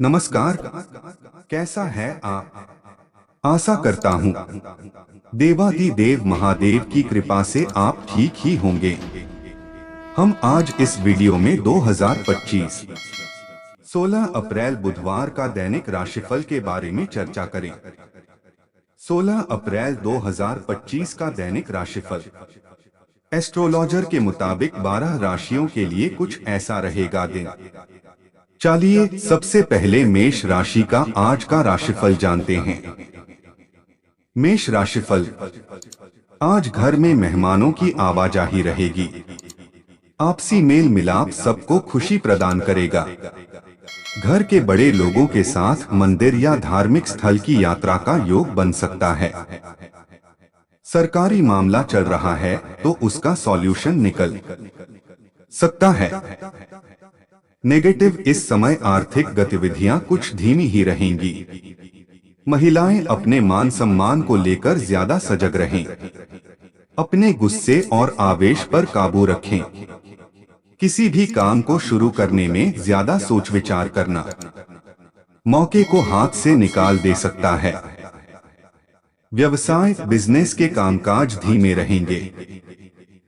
नमस्कार। कैसा है आप? आशा करता हूँ देवाधिदेव महादेव की कृपा से आप ठीक ही होंगे। हम आज इस वीडियो में 2025 16 अप्रैल बुधवार का दैनिक राशिफल के बारे में चर्चा करें। 16 अप्रैल 2025 का दैनिक राशिफल एस्ट्रोलॉजर के मुताबिक 12 राशियों के लिए कुछ ऐसा रहेगा दिन। चलिए सबसे पहले मेष राशि का आज का राशिफल जानते हैं। मेष राशिफल, आज घर में मेहमानों की आवाजाही रहेगी। आपसी मेल मिलाप सबको खुशी प्रदान करेगा। घर के बड़े लोगों के साथ मंदिर या धार्मिक स्थल की यात्रा का योग बन सकता है। सरकारी मामला चल रहा है तो उसका सॉल्यूशन निकल सकता है। नेगेटिव, इस समय आर्थिक गतिविधियां कुछ धीमी ही रहेंगी। महिलाएं अपने मान सम्मान को लेकर ज्यादा सजग रहें। अपने गुस्से और आवेश पर काबू रखें। किसी भी काम को शुरू करने में ज्यादा सोच विचार करना मौके को हाथ से निकाल दे सकता है। व्यवसाय बिजनेस के कामकाज धीमे रहेंगे।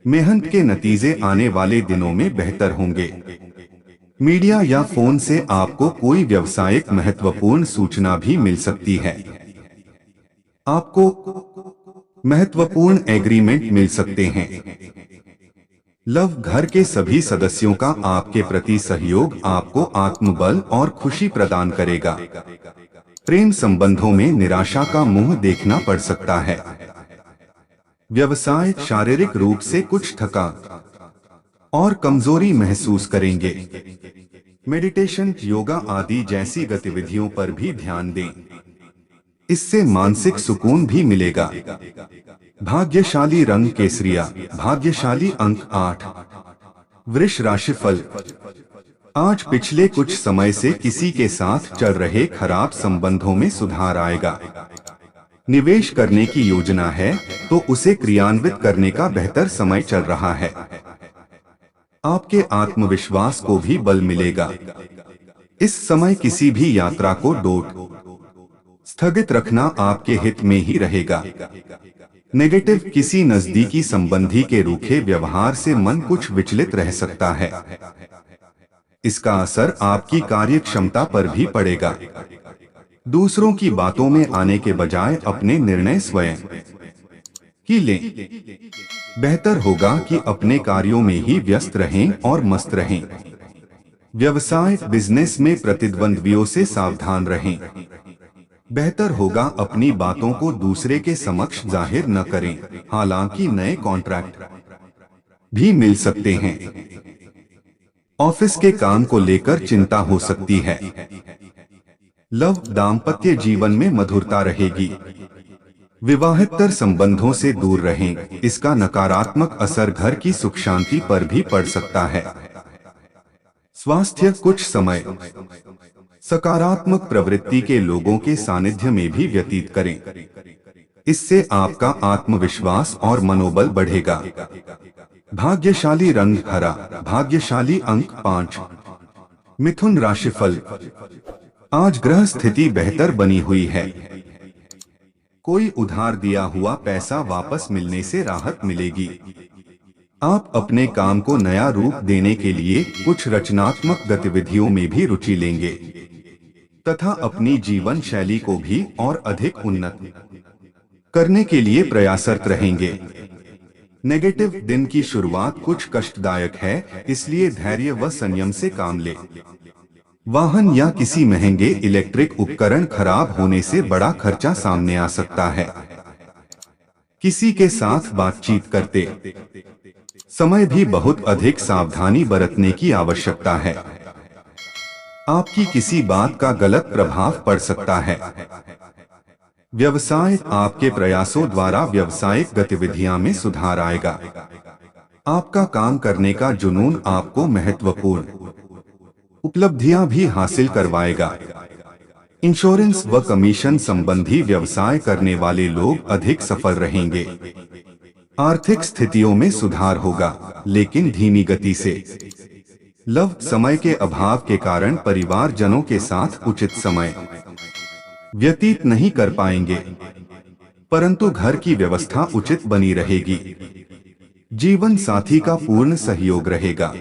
मेहनत के नतीजे आने वाले दिनों में बेहतर होंगे। मीडिया या फोन से आपको कोई व्यावसायिक महत्वपूर्ण सूचना भी मिल सकती है। आपको महत्वपूर्ण एग्रीमेंट मिल सकते हैं। लव, घर के सभी सदस्यों का आपके प्रति सहयोग आपको आत्मबल और खुशी प्रदान करेगा। प्रेम संबंधों में निराशा का मुंह देखना पड़ सकता है। व्यवसाय, शारीरिक रूप से कुछ थकान और कमजोरी महसूस करेंगे। मेडिटेशन, योगा आदि जैसी गतिविधियों पर भी ध्यान दें। इससे मानसिक सुकून भी मिलेगा। भाग्यशाली रंग केसरिया, भाग्यशाली अंक 8। वृष राशिफल, आज पिछले कुछ समय से किसी के साथ चल रहे खराब संबंधों में सुधार आएगा। निवेश करने की योजना है तो उसे क्रियान्वित करने का बेहतर समय चल रहा है। आपके आत्मविश्वास को भी बल मिलेगा। इस समय किसी भी यात्रा को स्थगित रखना आपके हित में ही रहेगा। नेगेटिव, किसी नजदीकी संबंधी के रूखे व्यवहार से मन कुछ विचलित रह सकता है। इसका असर आपकी कार्य क्षमता पर भी पड़ेगा। दूसरों की बातों में आने के बजाय अपने निर्णय स्वयं ही लें। बेहतर होगा कि अपने कार्यों में ही व्यस्त रहें और मस्त रहें। व्यवसाय बिजनेस में प्रतिद्वंद्वियों से सावधान रहें। बेहतर होगा अपनी बातों को दूसरे के समक्ष जाहिर न करें। हालांकि नए कॉन्ट्रैक्ट भी मिल सकते हैं। ऑफिस के काम को लेकर चिंता हो सकती है। लव, दाम्पत्य जीवन में मधुरता रहेगी। विवाहेतर संबंधों से दूर रहें। इसका नकारात्मक असर घर की सुख शांति पर भी पड़ सकता है। स्वास्थ्य, कुछ समय सकारात्मक प्रवृत्ति के लोगों के सानिध्य में भी व्यतीत करें। इससे आपका आत्मविश्वास और मनोबल बढ़ेगा। भाग्यशाली रंग हरा, भाग्यशाली अंक 5। मिथुन राशिफल, आज ग्रह स्थिति बेहतर बनी हुई है। कोई उधार दिया हुआ पैसा वापस मिलने से राहत मिलेगी। आप अपने काम को नया रूप देने के लिए कुछ रचनात्मक गतिविधियों में भी रुचि लेंगे तथा अपनी जीवन शैली को भी और अधिक उन्नत करने के लिए प्रयासरत रहेंगे। नेगेटिव, दिन की शुरुआत कुछ कष्टदायक है, इसलिए धैर्य व संयम से काम लें। वाहन या किसी महंगे इलेक्ट्रिक उपकरण खराब होने से बड़ा खर्चा सामने आ सकता है। किसी के साथ बातचीत करते समय भी बहुत अधिक सावधानी बरतने की आवश्यकता है। आपकी किसी बात का गलत प्रभाव पड़ सकता है। व्यवसाय, आपके प्रयासों द्वारा व्यावसायिक गतिविधियां में सुधार आएगा। आपका काम करने का जुनून आपको महत्वपूर्ण उपलब्धियां भी हासिल करवाएगा। इंश्योरेंस व कमीशन संबंधी व्यवसाय करने वाले लोग अधिक सफल रहेंगे। आर्थिक स्थितियों में सुधार होगा, लेकिन धीमी गति से। लव, समय के अभाव के कारण परिवारजनों के साथ उचित समय व्यतीत नहीं कर पाएंगे, परंतु घर की व्यवस्था उचित बनी रहेगी। जीवन साथी का पूर्ण सहयोग रहेगा।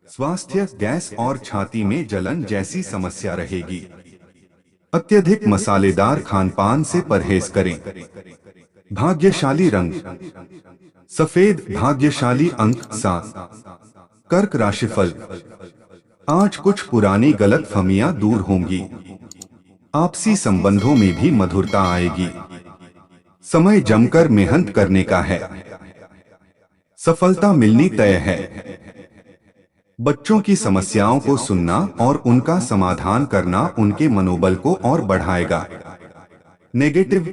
स्वास्थ्य, गैस और छाती में जलन जैसी समस्या रहेगी। अत्यधिक मसालेदार खानपान से परहेज करें। भाग्यशाली रंग सफेद, भाग्यशाली अंक 7। कर्क राशिफल, आज कुछ पुरानी गलतफहमियां दूर होंगी। आपसी संबंधों में भी मधुरता आएगी। समय जमकर मेहनत करने का है। सफलता मिलनी तय है। बच्चों की समस्याओं को सुनना और उनका समाधान करना उनके मनोबल को और बढ़ाएगा। नेगेटिव,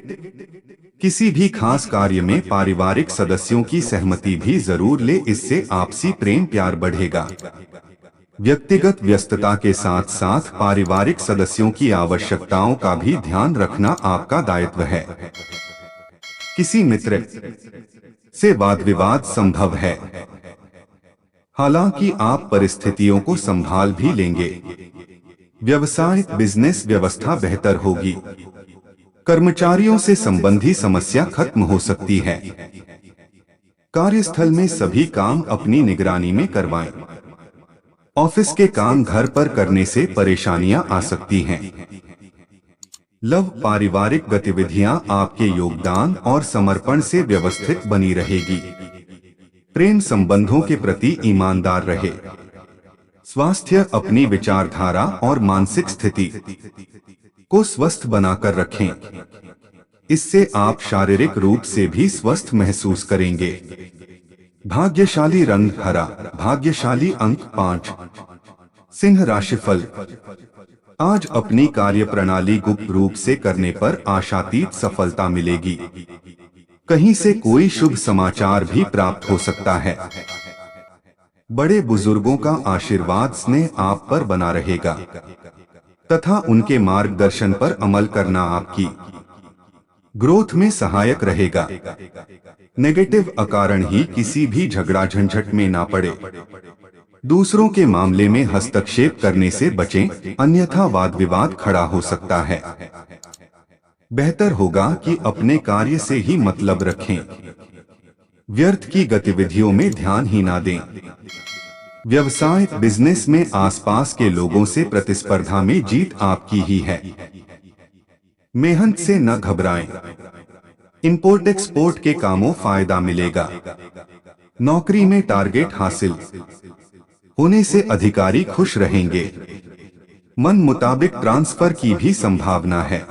किसी भी खास कार्य में पारिवारिक सदस्यों की सहमति भी जरूर ले, इससे आपसी प्रेम प्यार बढ़ेगा। व्यक्तिगत व्यस्तता के साथ साथ पारिवारिक सदस्यों की आवश्यकताओं का भी ध्यान रखना आपका दायित्व है। किसी मित्र से वाद विवाद संभव है, हालांकि आप परिस्थितियों को संभाल भी लेंगे। व्यवसाय, बिजनेस व्यवस्था बेहतर होगी। कर्मचारियों से संबंधी समस्या खत्म हो सकती है। कार्यस्थल में सभी काम अपनी निगरानी में करवाएं। ऑफिस के काम घर पर करने से परेशानियां आ सकती हैं। लव, पारिवारिक गतिविधियां आपके योगदान और समर्पण से व्यवस्थित बनी रहेगी। प्रेम संबंधों के प्रति ईमानदार रहे। स्वास्थ्य, अपनी विचारधारा और मानसिक स्थिति को स्वस्थ बनाकर रखें। इससे आप शारीरिक रूप से भी स्वस्थ महसूस करेंगे। भाग्यशाली रंग हरा, भाग्यशाली अंक 5। सिंह राशिफल, आज अपनी कार्य प्रणाली गुप्त रूप से करने पर आशातीत सफलता मिलेगी। कहीं से कोई शुभ समाचार भी प्राप्त हो सकता है। बड़े बुजुर्गों का आशीर्वाद स्नेह आप पर बना रहेगा तथा उनके मार्गदर्शन पर अमल करना आपकी ग्रोथ में सहायक रहेगा। नेगेटिव, अकारण ही किसी भी झगड़ा झंझट में ना पड़े। दूसरों के मामले में हस्तक्षेप करने से बचें, अन्यथा वाद विवाद खड़ा हो सकता है। बेहतर होगा कि अपने कार्य से ही मतलब रखें। व्यर्थ की गतिविधियों में ध्यान ही ना दें। व्यवसाय, बिजनेस में आसपास के लोगों से प्रतिस्पर्धा में जीत आपकी ही है। मेहनत से न घबराएं। इंपोर्ट एक्सपोर्ट के कामों फायदा मिलेगा। नौकरी में टारगेट हासिल होने से अधिकारी खुश रहेंगे। मन मुताबिक ट्रांसफर की भी संभावना है।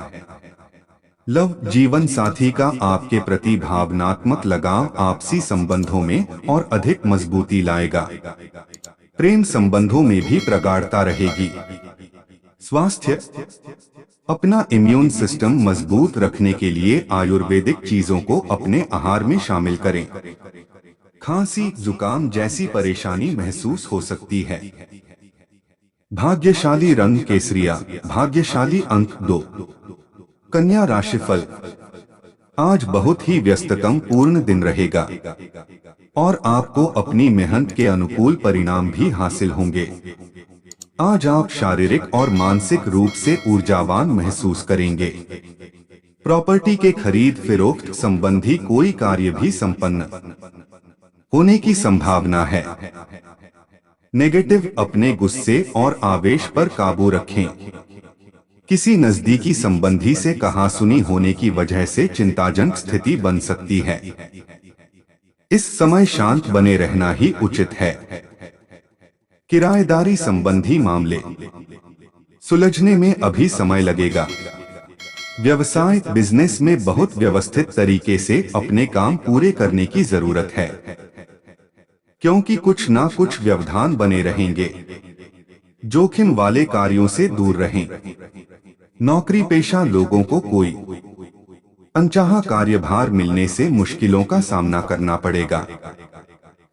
लव, जीवन साथी का आपके प्रति भावनात्मक लगाव आपसी संबंधों में और अधिक मजबूती लाएगा। प्रेम संबंधों में भी प्रगाढ़ता रहेगी। स्वास्थ्य, अपना इम्यून सिस्टम मजबूत रखने के लिए आयुर्वेदिक चीजों को अपने आहार में शामिल करें। खांसी, जुकाम जैसी परेशानी महसूस हो सकती है। भाग्यशाली रंग केसरिया, भाग्यशाली अंक 2। कन्या राशिफल, आज बहुत ही व्यस्ततम पूर्ण दिन रहेगा और आपको अपनी मेहनत के अनुकूल परिणाम भी हासिल होंगे। आज आप शारीरिक और मानसिक रूप से ऊर्जावान महसूस करेंगे। प्रॉपर्टी के खरीद फरोख्त संबंधी कोई कार्य भी संपन्न होने की संभावना है। नेगेटिव, अपने गुस्से और आवेश पर काबू रखें। किसी नजदीकी संबंधी से कहासुनी होने की वजह से चिंताजनक स्थिति बन सकती है। इस समय शांत बने रहना ही उचित है। किराएदारी संबंधी मामले सुलझने में अभी समय लगेगा। व्यवसाय, बिजनेस में बहुत व्यवस्थित तरीके से अपने काम पूरे करने की जरूरत है, क्योंकि कुछ ना कुछ व्यवधान बने रहेंगे। जोखिम वाले कार्यों से दूर रहें। नौकरी पेशा लोगों को कोई अनचाहा कार्यभार मिलने से मुश्किलों का सामना करना पड़ेगा।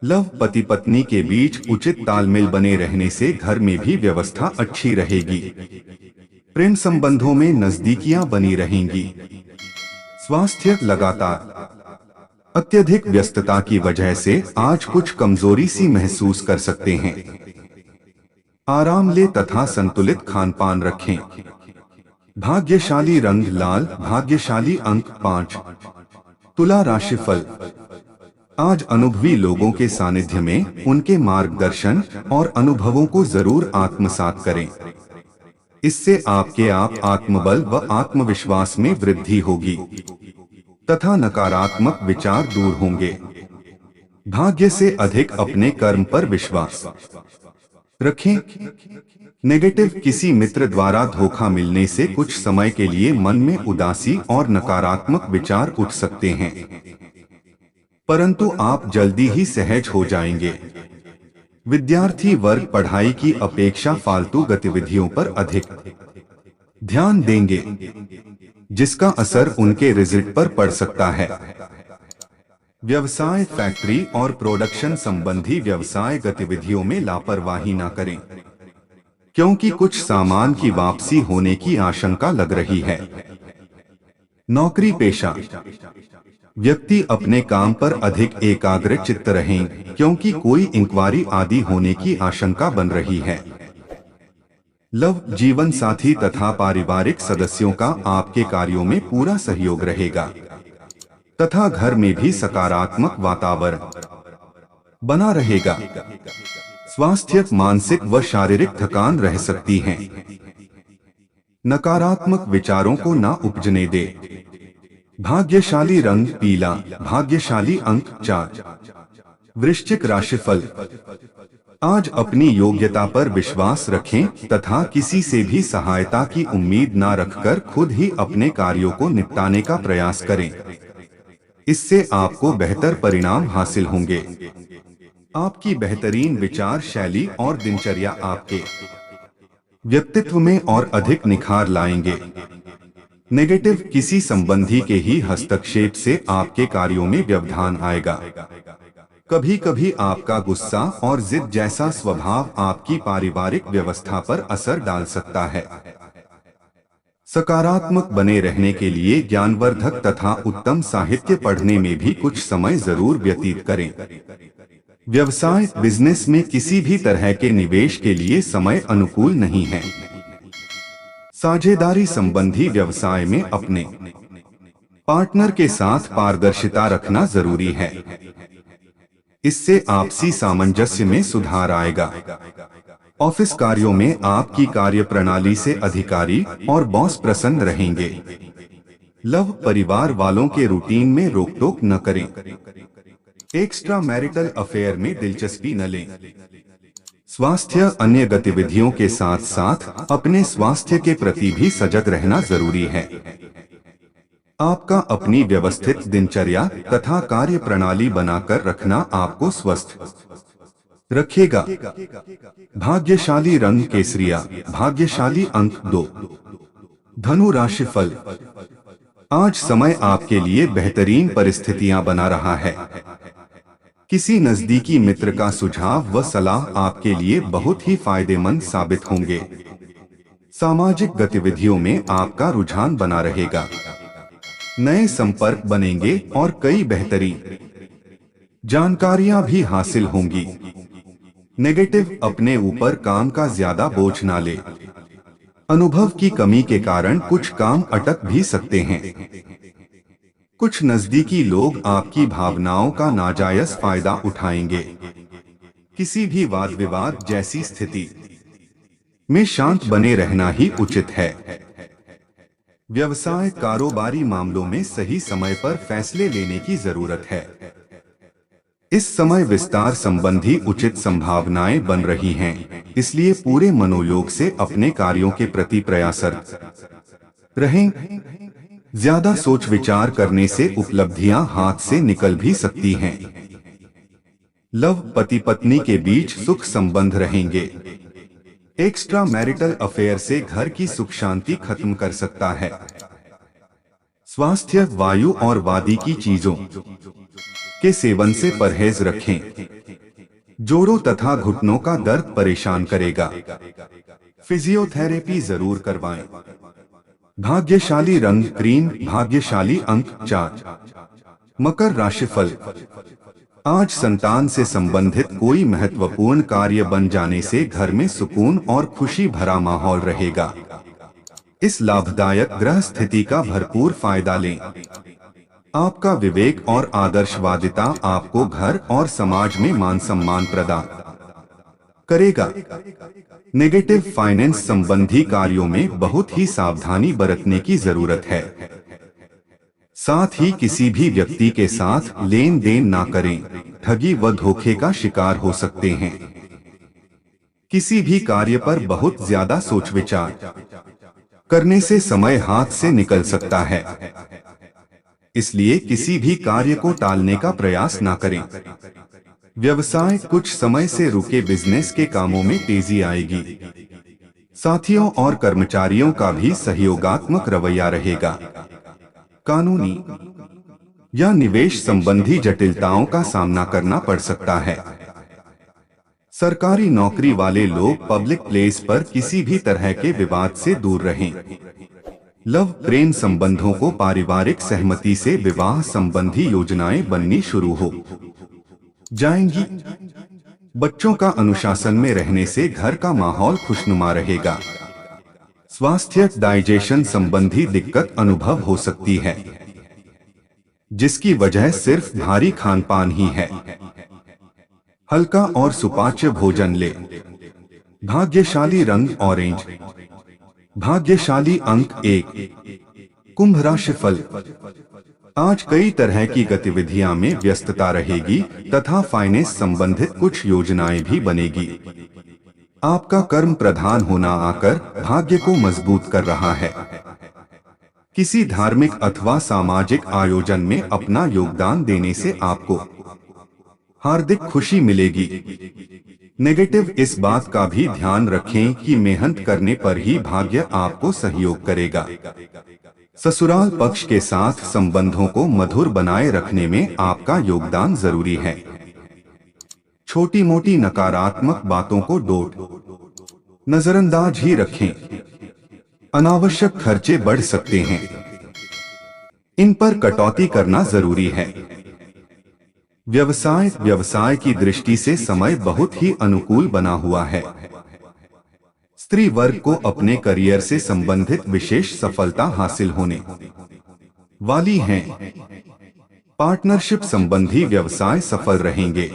लव, पति पत्नी के बीच उचित तालमेल बने रहने से घर में भी व्यवस्था अच्छी रहेगी। प्रेम संबंधों में नजदीकियां बनी रहेंगी। स्वास्थ्य, लगातार अत्यधिक व्यस्तता की वजह से आज कुछ कमजोरी सी महसूस कर सकते हैं। आराम ले तथा संतुलित खान पान रखें। भाग्यशाली रंग लाल, भाग्यशाली अंक 5। तुला राशिफल। आज अनुभवी लोगों के सानिध्य में उनके मार्गदर्शन और अनुभवों को जरूर आत्मसात करें। इससे आपके आत्मबल व आत्मविश्वास में वृद्धि होगी तथा नकारात्मक विचार दूर होंगे। भाग्य से अधिक अपने कर्म पर विश्वास रखें। नेगेटिव किसी मित्र द्वारा धोखा मिलने से कुछ समय के लिए मन में उदासी और नकारात्मक विचार उठ सकते हैं, परंतु आप जल्दी ही सहज हो जाएंगे। विद्यार्थी वर्ग पढ़ाई की अपेक्षा फालतू गतिविधियों पर अधिक ध्यान देंगे, जिसका असर उनके रिजल्ट पर पड़ सकता है। व्यवसाय, फैक्ट्री और प्रोडक्शन संबंधी व्यवसाय गतिविधियों में लापरवाही न करें, क्योंकि कुछ सामान की वापसी होने की आशंका लग रही है। नौकरी पेशा व्यक्ति अपने काम पर अधिक एकाग्र चित्त रहें, क्योंकि कोई इंक्वायरी आदि होने की आशंका बन रही है। लव जीवन साथी तथा पारिवारिक सदस्यों का आपके कार्यों में पूरा सहयोग रहेगा तथा घर में भी सकारात्मक वातावरण बना रहेगा। स्वास्थ्य, मानसिक व शारीरिक थकान रह सकती है। नकारात्मक विचारों को ना उपजने दे। भाग्यशाली रंग पीला, भाग्यशाली अंक 4। वृश्चिक राशिफल। आज अपनी योग्यता पर विश्वास रखें तथा किसी से भी सहायता की उम्मीद ना रखकर खुद ही अपने कार्यों को निपटाने का प्रयास करें। इससे आपको बेहतर परिणाम हासिल होंगे। आपकी बेहतरीन विचार शैली और दिनचर्या आपके व्यक्तित्व में और अधिक निखार लाएंगे। नेगेटिव किसी संबंधी के ही हस्तक्षेप से आपके कार्यों में व्यवधान आएगा। कभी कभी आपका गुस्सा और जिद जैसा स्वभाव आपकी पारिवारिक व्यवस्था पर असर डाल सकता है। सकारात्मक बने रहने के लिए ज्ञानवर्धक तथा उत्तम साहित्य पढ़ने में भी कुछ समय जरूर व्यतीत करें। व्यवसाय, बिजनेस में किसी भी तरह के निवेश के लिए समय अनुकूल नहीं है। साझेदारी संबंधी व्यवसाय में अपने पार्टनर के साथ पारदर्शिता रखना जरूरी है। इससे आपसी सामंजस्य में सुधार आएगा। ऑफिस कार्यों में आपकी कार्यप्रणाली से अधिकारी और बॉस प्रसन्न रहेंगे। लव, परिवार वालों के रूटीन में रोक-टोक न करें। एक्स्ट्रा मैरिटल अफेयर में दिलचस्पी न लें। स्वास्थ्य, अन्य गतिविधियों के साथ साथ अपने स्वास्थ्य के प्रति भी सजग रहना जरूरी है। आपका अपनी व्यवस्थित दिनचर्या तथा कार्य प्रणाली बनाकर रखना आपको स्वस्थ रखेगा। भाग्यशाली रंग केसरिया, भाग्यशाली अंक 2। धनु राशिफल। आज समय आपके लिए बेहतरीन परिस्थितियां बना रहा है। किसी नजदीकी मित्र का सुझाव व सलाह आपके लिए बहुत ही फायदेमंद साबित होंगे। सामाजिक गतिविधियों में आपका रुझान बना रहेगा। नए संपर्क बनेंगे और कई बेहतरीन जानकारियां भी हासिल होंगी। नेगेटिव, अपने ऊपर काम का ज्यादा बोझ ना ले। अनुभव की कमी के कारण कुछ काम अटक भी सकते हैं। कुछ नजदीकी लोग आपकी भावनाओं का नाजायज फायदा उठाएंगे। किसी भी वाद विवाद जैसी स्थिति में शांत बने रहना ही उचित है। व्यवसाय, कारोबारी मामलों में सही समय पर फैसले लेने की जरूरत है। इस समय विस्तार संबंधी उचित संभावनाएं बन रही हैं, इसलिए पूरे मनोयोग से अपने कार्यों के प्रति प्रयासरत रहें। ज्यादा सोच विचार करने से उपलब्धियां हाथ से निकल भी सकती हैं। लव, पति पत्नी के बीच सुख संबंध रहेंगे। एक्स्ट्रा मैरिटल अफेयर से घर की सुख शांति खत्म कर सकता है। स्वास्थ्य, वायु और वादी की चीजों के सेवन से परहेज रखें। जोड़ों तथा घुटनों का दर्द परेशान करेगा। फिजियोथेरेपी जरूर करवाएं। भाग्यशाली रंग क्रीम, भाग्यशाली अंक 4। मकर राशिफल। आज संतान से संबंधित कोई महत्वपूर्ण कार्य बन जाने से घर में सुकून और खुशी भरा माहौल रहेगा। इस लाभदायक ग्रह स्थिति का भरपूर फायदा लें। आपका विवेक और आदर्शवादिता आपको घर और समाज में मान सम्मान प्रदान करेगा। नेगेटिव फाइनेंस संबंधी कार्यों में बहुत ही सावधानी बरतने की जरूरत है। साथ ही किसी भी व्यक्ति के साथ लेन देन ना करें, ठगी व धोखे का शिकार हो सकते हैं। किसी भी कार्य पर बहुत ज्यादा सोच विचार करने से समय हाथ से निकल सकता है, इसलिए किसी भी कार्य को टालने का प्रयास ना करें। व्यवसाय कुछ समय से रुके बिजनेस के कामों में तेजी आएगी। साथियों और कर्मचारियों का भी सहयोगात्मक रवैया रहेगा। कानूनी या निवेश संबंधी जटिलताओं का सामना करना पड़ सकता है। सरकारी नौकरी वाले लोग पब्लिक प्लेस पर किसी भी तरह के विवाद से दूर रहें। लव प्रेम संबंधों को पारिवारिक सहमति से विवाह संबंधी योजनाएं बननी शुरू हो जाएंगी। बच्चों का अनुशासन में रहने से घर का माहौल खुशनुमा रहेगा। स्वास्थ्य डाइजेशन संबंधी दिक्कत अनुभव हो सकती है, जिसकी वजह सिर्फ भारी खानपान ही है। हल्का और सुपाच्य भोजन ले। भाग्यशाली रंग ऑरेंज। भाग्यशाली अंक 1। कुंभ राशिफल। आज कई तरह की गतिविधियां में व्यस्तता रहेगी तथा फाइनेंस संबंधित कुछ योजनाएं भी बनेगी। आपका कर्म प्रधान होना आकर भाग्य को मजबूत कर रहा है। किसी धार्मिक अथवा सामाजिक आयोजन में अपना योगदान देने से आपको हार्दिक खुशी मिलेगी। नेगेटिव इस बात का भी ध्यान रखें कि मेहनत करने पर ही भाग्य आपको सहयोग करेगा। ससुराल पक्ष के साथ संबंधों को मधुर बनाए रखने में आपका योगदान जरूरी है। छोटी मोटी नकारात्मक बातों को नजरअंदाज ही रखें। अनावश्यक खर्चे बढ़ सकते हैं, इन पर कटौती करना जरूरी है। व्यवसाय की दृष्टि से समय बहुत ही अनुकूल बना हुआ है। स्त्री वर्ग को अपने करियर से संबंधित विशेष सफलता हासिल होने वाली है। पार्टनरशिप संबंधी व्यवसाय सफल रहेंगे।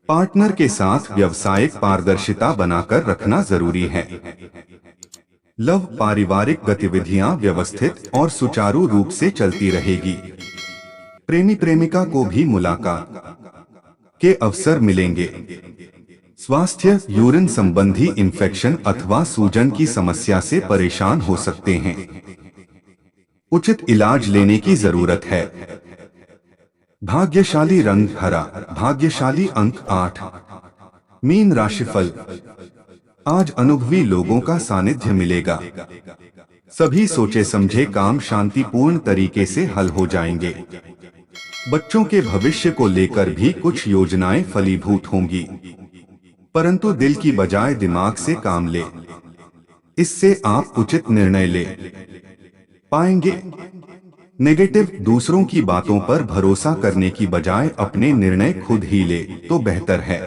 पार्टनर के साथ व्यावसायिक पारदर्शिता बनाकर रखना जरूरी है। लव पारिवारिक गतिविधियां व्यवस्थित और सुचारू रूप से चलती रहेगी। प्रेमी प्रेमिका को भी मुलाकात के अवसर मिलेंगे। स्वास्थ्य यूरिन संबंधी इन्फेक्शन अथवा सूजन की समस्या से परेशान हो सकते हैं। उचित इलाज लेने की जरूरत है। भाग्यशाली रंग हरा। भाग्यशाली अंक 8। मीन राशिफल। आज अनुभवी लोगों का सानिध्य मिलेगा। सभी सोचे समझे काम शांतिपूर्ण तरीके से हल हो जाएंगे। बच्चों के भविष्य को लेकर भी कुछ योजनाएं फलीभूत होंगी, परंतु दिल की बजाय दिमाग से काम ले, इससे आप उचित निर्णय ले पाएंगे। नेगेटिव दूसरों की बातों पर भरोसा करने की बजाय अपने निर्णय खुद ही ले तो बेहतर है।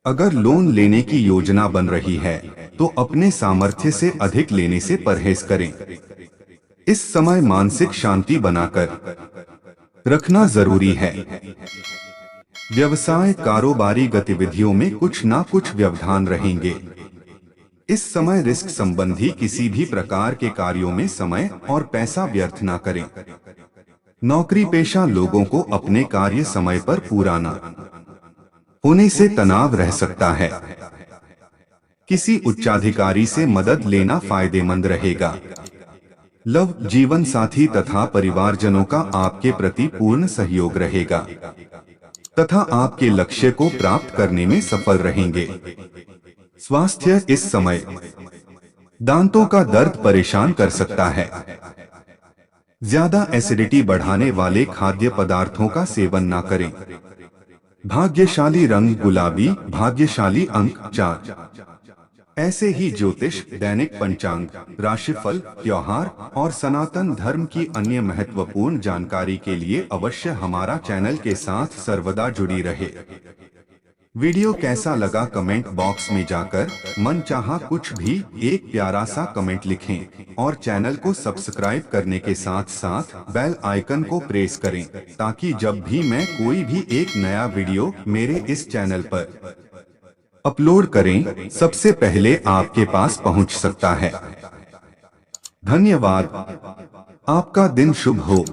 अगर लोन लेने की योजना बन रही है तो अपने सामर्थ्य से अधिक लेने से परहेज करें। इस समय मानसिक शांति बनाकर रखना जरूरी है। व्यवसाय कारोबारी गतिविधियों में कुछ ना कुछ व्यवधान रहेंगे। इस समय रिस्क संबंधी किसी भी प्रकार के कार्यों में समय और पैसा व्यर्थ ना करें। नौकरी पेशा लोगों को अपने कार्य समय पर पूरा न होने से तनाव रह सकता है। किसी उच्चाधिकारी से मदद लेना फायदेमंद रहेगा। लव जीवन साथी तथा परिवारजनों का आपके प्रति पूर्ण सहयोग रहेगा तथा आपके लक्ष्य को प्राप्त करने में सफल रहेंगे। स्वास्थ्य इस समय दांतों का दर्द परेशान कर सकता है। ज्यादा एसिडिटी बढ़ाने वाले खाद्य पदार्थों का सेवन ना करें। भाग्यशाली रंग गुलाबी। भाग्यशाली अंक 4। ऐसे ही ज्योतिष, दैनिक पंचांग, राशिफल, त्योहार और सनातन धर्म की अन्य महत्वपूर्ण जानकारी के लिए अवश्य हमारा चैनल के साथ सर्वदा जुड़ी रहे। वीडियो कैसा लगा कमेंट बॉक्स में जाकर मनचाहा कुछ भी एक प्यारा सा कमेंट लिखें और चैनल को सब्सक्राइब करने के साथ साथ बेल आइकन को प्रेस करें ताकि जब भी मैं कोई भी एक नया वीडियो मेरे इस चैनल पर अपलोड करें सबसे पहले आपके पास पहुंच सकता है। धन्यवाद। आपका दिन शुभ हो।